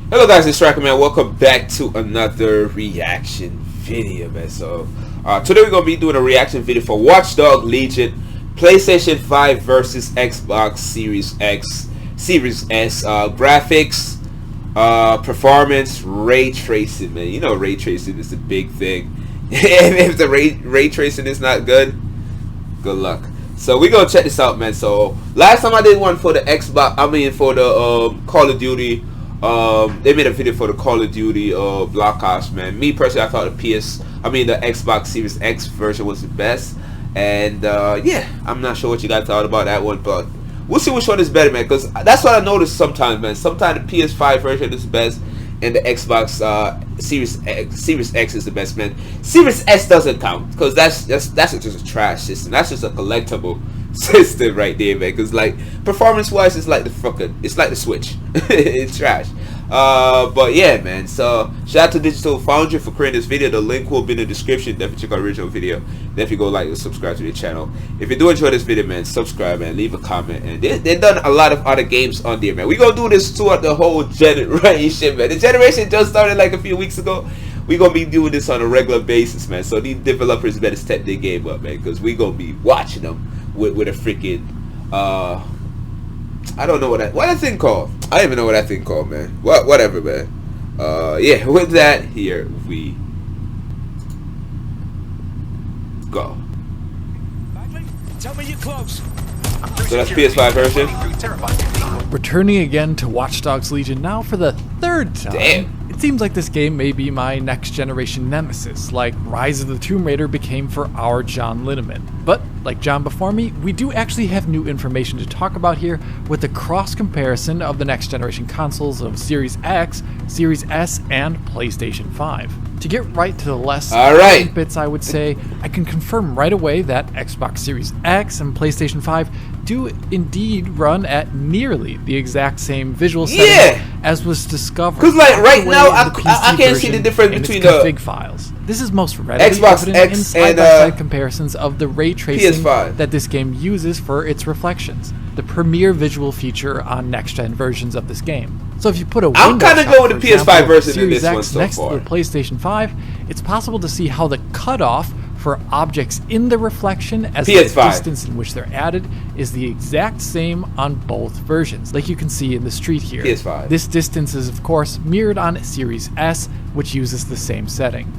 Hello guys, it's Striker Man. Welcome back to another reaction video, man. So today we're gonna be doing a reaction video for Watch Dogs Legion, PlayStation 5 versus Xbox Series X, Series S. Graphics, performance, ray tracing, man. You know ray tracing is a big thing. If the ray tracing is not good, good luck. So we gonna check this out, man. So last time I did one for the Xbox, I mean for the Call of Duty. They made a video for the Call of Duty Black Ops, man. Me personally, I thought the Xbox Series X version was the best, and yeah, I'm not sure what you guys thought about that one, but we'll see which one is better, man. Because that's what I noticed sometimes, man. Sometimes the PS5 version is best, and the Xbox Series X is the best, man. Series S doesn't count because that's just a trash system. That's just a collectible system right there, man. Because like performance wise, it's like the Switch. It's trash. But yeah, man. So shout out to Digital Foundry for creating this video. The link will be in the description. Definitely check out the original video. Definitely go like and subscribe to the channel. If you do enjoy this video, man, subscribe and leave a comment. And they've done a lot of other games on there, man. We gonna do this throughout the whole generation, man. The generation just started like a few weeks ago. We gonna be doing this on a regular basis, man. So these developers better step their game up, man, because we gonna be watching them with a freaking I don't know what that thing called. I don't even know what that thing called, man. Whatever, man. Yeah, with that, here we go. Tell me you're close. So that's PS5 version. Returning again to Watch Dogs Legion now for the third time. Damn. It seems like this game may be my next generation nemesis, like Rise of the Tomb Raider became for our John Linneman. But, like John before me, we do actually have new information to talk about here with the cross comparison of the next generation consoles of Series X, Series S, and PlayStation 5. To get right to the less important bits, I would say, I can confirm right away that Xbox Series X and PlayStation 5 do indeed run at nearly the exact same visual setting as was discovered. Because like right now, I can't see the difference between the config files. This is most readily Xbox evident X in side-by-side comparisons of the ray tracing PS5 that this game uses for its reflections, the premier visual feature on next-gen versions of this game. So if you put a I'm kind of going with the PS5 version in Series this one X so next far. to the PlayStation 5, it's possible to see how the cutoff for objects in the reflection as the distance in which they're added is the exact same on both versions, like you can see in the street here. PS5. This distance is of course mirrored on Series S, which uses the same setting.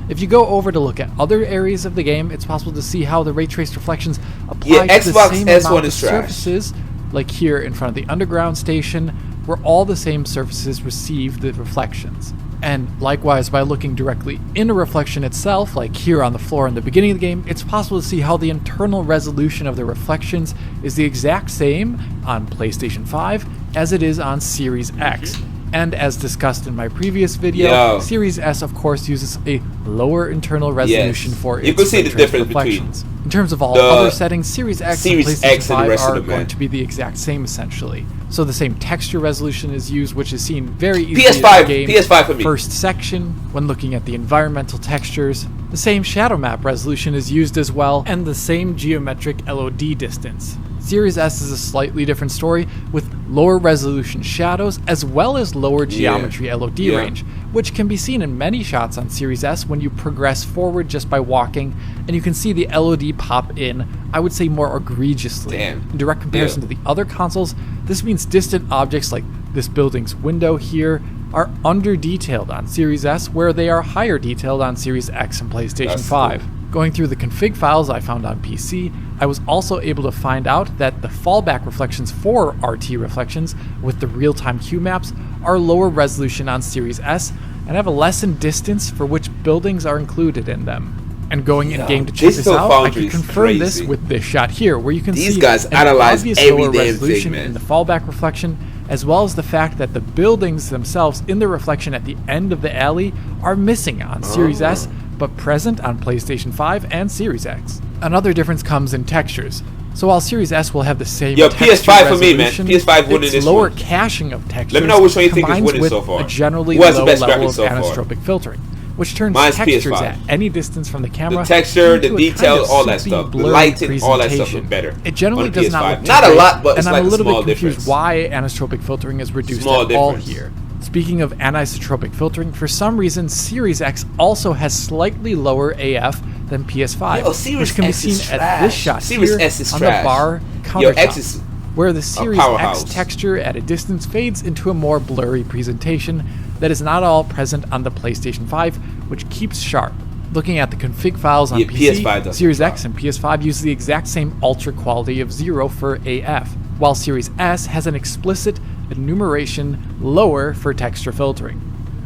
If you go over to look at other areas of the game, it's possible to see how the ray traced reflections apply to the same amount of surfaces, like here in front of the underground station, where all the same surfaces receive the reflections. And likewise, by looking directly in a reflection itself, like here on the floor in the beginning of the game, it's possible to see how the internal resolution of the reflections is the exact same on PlayStation 5 as it is on Series X. And as discussed in my previous video, Series S of course uses a lower internal resolution for its you can see the difference reflections. In terms of all other settings, Series X and PlayStation 5 are going to be the exact same essentially. So the same texture resolution is used, which is seen very easily in the game PS5 for me. First section when looking at the environmental textures. The same shadow map resolution is used as well, and the same geometric LOD distance. Series S is a slightly different story with lower resolution shadows as well as lower geometry LOD range, which can be seen in many shots on Series S when you progress forward just by walking, and you can see the LOD pop in, I would say more egregiously. In direct comparison to the other consoles, this means distant objects like this building's window here are under detailed on Series S, where they are higher detailed on Series X and PlayStation 5. Cool. Going through the config files I found on PC, I was also able to find out that the fallback reflections for RT reflections with the real-time Q maps are lower resolution on Series S and have a lessened distance for which buildings are included in them. And going in-game to check this out, I can confirm this with this shot here, where you can see guys an analyze obvious every lower damn resolution thing, man. in the fallback reflection, as well as the fact that the buildings themselves in the reflection at the end of the alley are missing on Series S, but present on PlayStation 5 and Series X. Another difference comes in textures. So while Series S will have the same PS5 for me, man. PS5 winning this lower one. caching of textures. Let me know which one you think is winning so far. A generally Who has low the best level of so far? anisotropic filtering, which turns Mine's textures PS5. at any distance from the camera. The texture, the into a detail, kind of all that soupy, stuff. The blurry lighting, all that stuff presentation. look better. It generally on the does not PS5. look Not a great, lot, but it's and like I'm a little small bit confused difference. why anisotropic filtering is reduced Small at all difference. here. It's Speaking of anisotropic filtering, for some reason Series X also has slightly lower AF than PS5, which can be seen at this shot here on the bar countertop, where the Series X texture at a distance fades into a more blurry presentation that is not all present on the PlayStation 5, which keeps sharp. Looking at the config files on PC, Series X and PS5 use the exact same ultra quality of 0 for AF, while Series S has an explicit enumeration lower for texture filtering.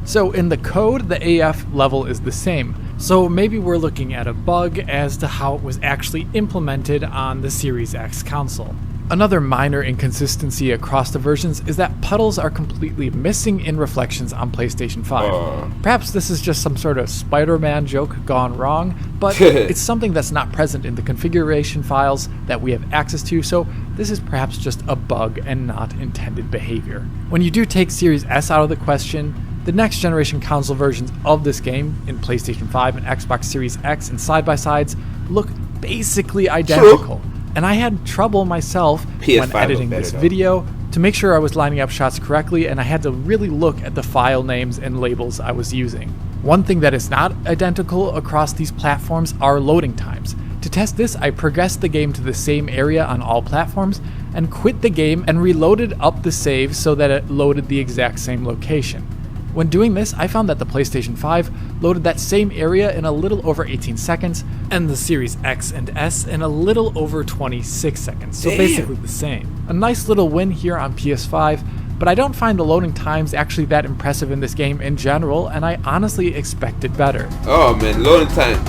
So in the code, the AF level is the same. So maybe we're looking at a bug as to how it was actually implemented on the Series X console. Another minor inconsistency across the versions is that puddles are completely missing in reflections on PlayStation 5. Perhaps this is just some sort of Spider-Man joke gone wrong, but it's something that's not present in the configuration files that we have access to, so this is perhaps just a bug and not intended behavior. When you do take Series S out of the question, the next generation console versions of this game in PlayStation 5 and Xbox Series X and side-by-sides look basically identical. And I had trouble myself when editing this video to make sure I was lining up shots correctly, and I had to really look at the file names and labels I was using. One thing that is not identical across these platforms are loading times. To test this, I progressed the game to the same area on all platforms and quit the game and reloaded up the save so that it loaded the exact same location. When doing this, I found that the PlayStation 5 loaded that same area in a little over 18 seconds, and the Series X and S in a little over 26 seconds, so basically the same. A nice little win here on PS5, but I don't find the loading times actually that impressive in this game in general, and I honestly expected better. Oh man, loading time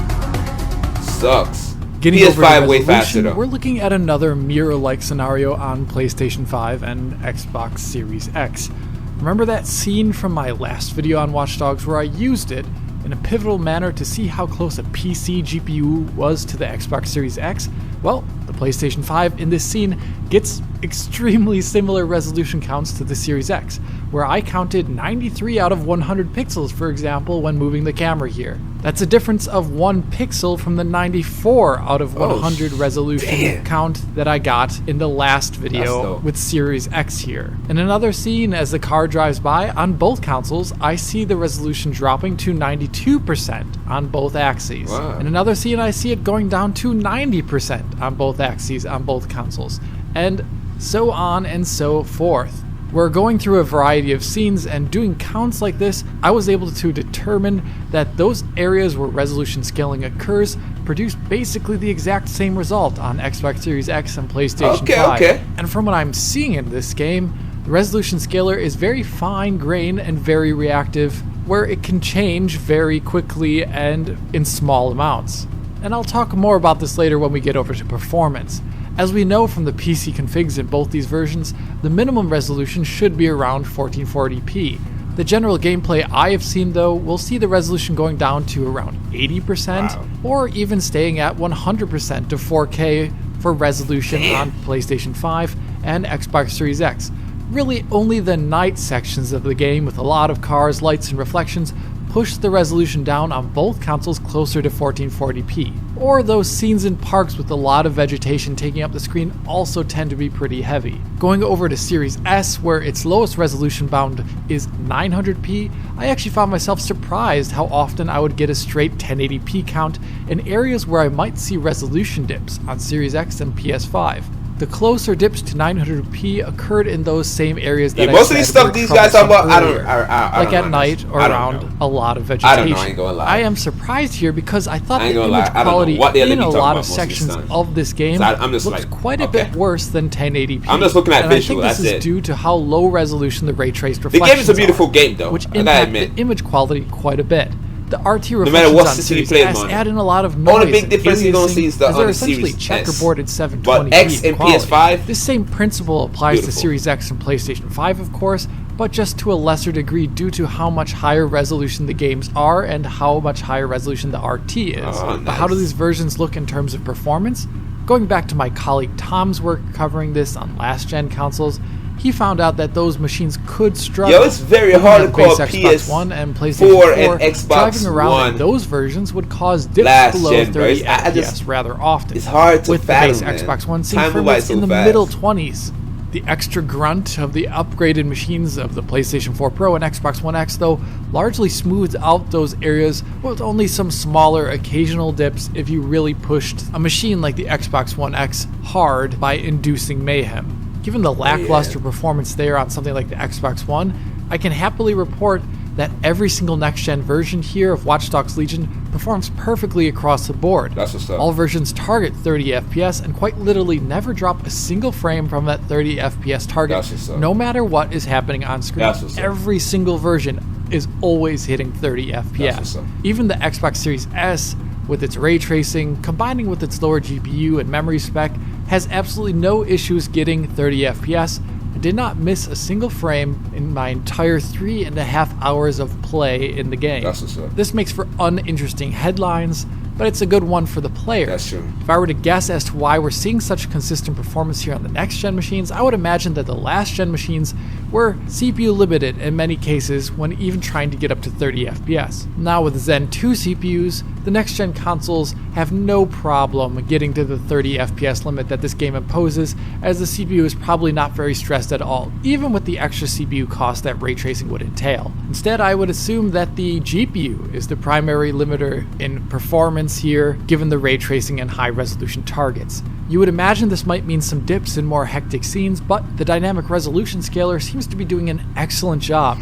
sucks. Getting PS5 way faster though. We're looking at another mirror-like scenario on PlayStation 5 and Xbox Series X. Remember that scene from my last video on Watch Dogs where I used it in a pivotal manner to see how close a PC GPU was to the Xbox Series X? Well, the PlayStation 5 in this scene gets extremely similar resolution counts to the Series X, where I counted 93 out of 100 pixels, for example, when moving the camera here. That's a difference of 1 pixel from the 94 out of 100 resolution count that I got in the last video with Series X here. In another scene, as the car drives by, on both consoles, I see the resolution dropping to 92% on both axes. In another scene, I see it going down to 90% on both axes on both consoles, and so on and so forth. We're going through a variety of scenes, and doing counts like this, I was able to determine that those areas where resolution scaling occurs produce basically the exact same result on Xbox Series X and PlayStation 5. And from what I'm seeing in this game, the resolution scaler is very fine-grained and very reactive, where it can change very quickly and in small amounts. And I'll talk more about this later when we get over to performance. As we know from the PC configs in both these versions, the minimum resolution should be around 1440p. The general gameplay I have seen though will see the resolution going down to around 80% or even staying at 100% to 4K for resolution on PlayStation 5 and Xbox Series X. Really only the night sections of the game with a lot of cars, lights, and reflections push the resolution down on both consoles closer to 1440p. Or those scenes in parks with a lot of vegetation taking up the screen also tend to be pretty heavy. Going over to Series S, where its lowest resolution bound is 900p, I actually found myself surprised how often I would get a straight 1080p count in areas where I might see resolution dips on Series X and PS5. The closer dips to 900p occurred in those same areas that most of these stuff these guys talk about, I don't like at night or around a lot of vegetation. I don't know, I ain't gonna lie. I am surprised here because I thought the image quality in a lot of sections of this game looks quite a bit worse than 1080p. I'm just looking at visual, that's it. I think this is due to how low resolution the ray traced reflections The game is a beautiful game though, which impact the image quality quite a bit. The RT reflections no matter what on Series S add in a lot of noise. Only big difference you're gonna see is the they're essentially checkerboarded 720p but X and PS5. This same principle applies to Series X and PlayStation 5, of course, but just to a lesser degree due to how much higher resolution the games are and how much higher resolution the RT is. But how do these versions look in terms of performance? Going back to my colleague Tom's work covering this on last-gen consoles, he found out that those machines could struggle. Yo, it's very hard to call Xbox One and PlayStation 4 and Xbox driving around One in those versions would cause dips below 30 FPS rather often. It's hard to with fathom, the base man. Xbox One seeing frames in the middle 20s. The extra grunt of the upgraded machines of the PlayStation 4 Pro and Xbox One X, though, largely smooths out those areas with only some smaller occasional dips if you really pushed a machine like the Xbox One X hard by inducing mayhem. Given the lackluster performance there on something like the Xbox One, I can happily report that every single next-gen version here of Watch Dogs Legion performs perfectly across the board. That's what's up. All versions target 30 FPS and quite literally never drop a single frame from that 30 FPS target, That's what's up. no matter what is happening on screen. That's what's up. Every single version is always hitting 30 That's FPS. what's up. Even the Xbox Series S, with its ray tracing, combining with its lower GPU and memory spec, has absolutely no issues getting 30 FPS. I did not miss a single frame in my entire 3.5 hours of play in the game. That's what's up. This makes for uninteresting headlines, but it's a good one for the player. That's true. If I were to guess as to why we're seeing such consistent performance here on the next-gen machines, I would imagine that the last-gen machines were CPU limited in many cases when even trying to get up to 30 FPS. Now with Zen 2 CPUs, the next-gen consoles have no problem getting to the 30 FPS limit that this game imposes, as the CPU is probably not very stressed at all, even with the extra CPU cost that ray tracing would entail. Instead, I would assume that the GPU is the primary limiter in performance here, given the ray tracing and high resolution targets. You would imagine this might mean some dips in more hectic scenes, but the dynamic resolution scaler seems to be doing an excellent job,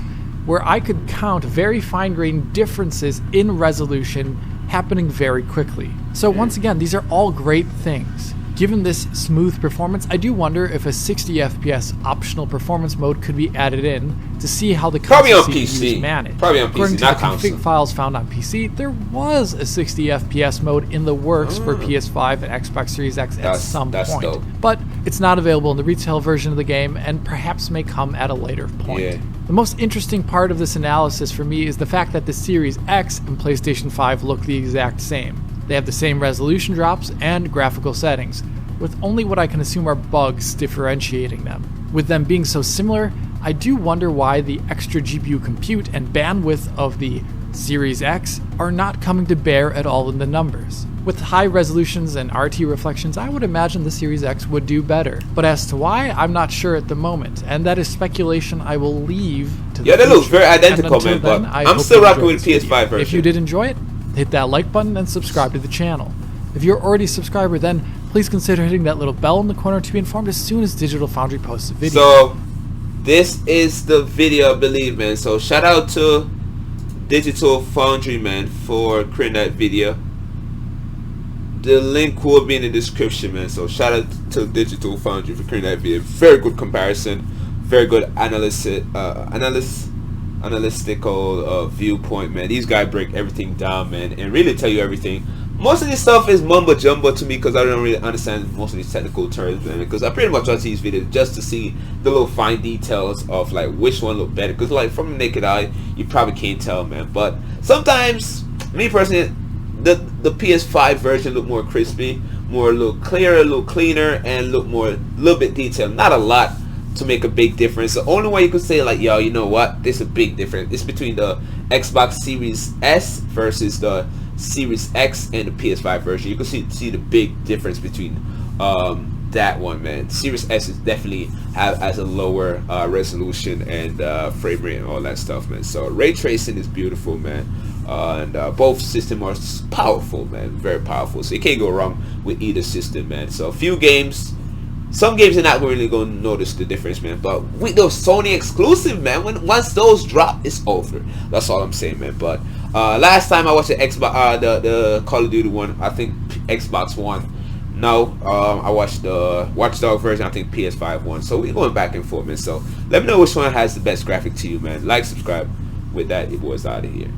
where I could count very fine-grained differences in resolution happening very quickly. So once again, these are all great things. Given this smooth performance, I do wonder if a 60 FPS optional performance mode could be added in to see how the Probably on console CPU PC. is managed. Probably on According PC, to not the console. config files found on PC, there was a 60 FPS mode in the works for PS5 and Xbox Series X at some that's point. dope. But it's not available in the retail version of the game and perhaps may come at a later point. Yeah. The most interesting part of this analysis for me is the fact that the Series X and PlayStation 5 look the exact same. They have the same resolution drops and graphical settings, with only what I can assume are bugs differentiating them. With them being so similar, I do wonder why the extra GPU compute and bandwidth of the Series X are not coming to bear at all in the numbers. With high resolutions and RT reflections, I would imagine the Series X would do better. But as to why, I'm not sure at the moment, and that is speculation I will leave to the Yeah, they look future. very And identical, until man, then, but I I'm hope still you rocking enjoyed with this PS5 video. version. If you did enjoy it, hit that like button and subscribe to the channel. If you're already a subscriber, then please consider hitting that little bell in the corner to be informed as soon as Digital Foundry posts a video. So this is the video, I believe, man. So shout out to Digital Foundry, man, for creating that video. The link will be in the description, man. So shout out to Digital Foundry for creating that video. Very good comparison, very good analytical viewpoint, man. These guys break everything down, man, and really tell you everything. Most of this stuff is mumbo jumbo to me because I don't really understand most of these technical terms, man. Because I pretty much watch these videos just to see the little fine details of like which one look better. Because like from the naked eye, you probably can't tell, man. But sometimes, me personally, the PS5 version look more crispy, more a little clearer, a little cleaner, and look more a little bit detailed. Not a lot to make a big difference. The only way you could say like, yo, you know what, there's a big difference. It's between the Xbox Series S versus the Series X and the PS5 version. You can see the big difference between that one, man. Series S is definitely has a lower resolution and frame rate and all that stuff, man. So ray tracing is beautiful, man. And both systems are powerful, man, very powerful. So you can't go wrong with either system, man. So a few games, some games are not really going to notice the difference, man. But with those Sony exclusive, man, once those drop, it's over. That's all I'm saying, man. But last time I watched the Xbox, the Call of Duty one, I think Xbox One. No, I watched the Watch Dogs version. I think PS5 one. So we're going back and forth, man. So let me know which one has the best graphic to you, man. Like, subscribe. With that, it was out of here.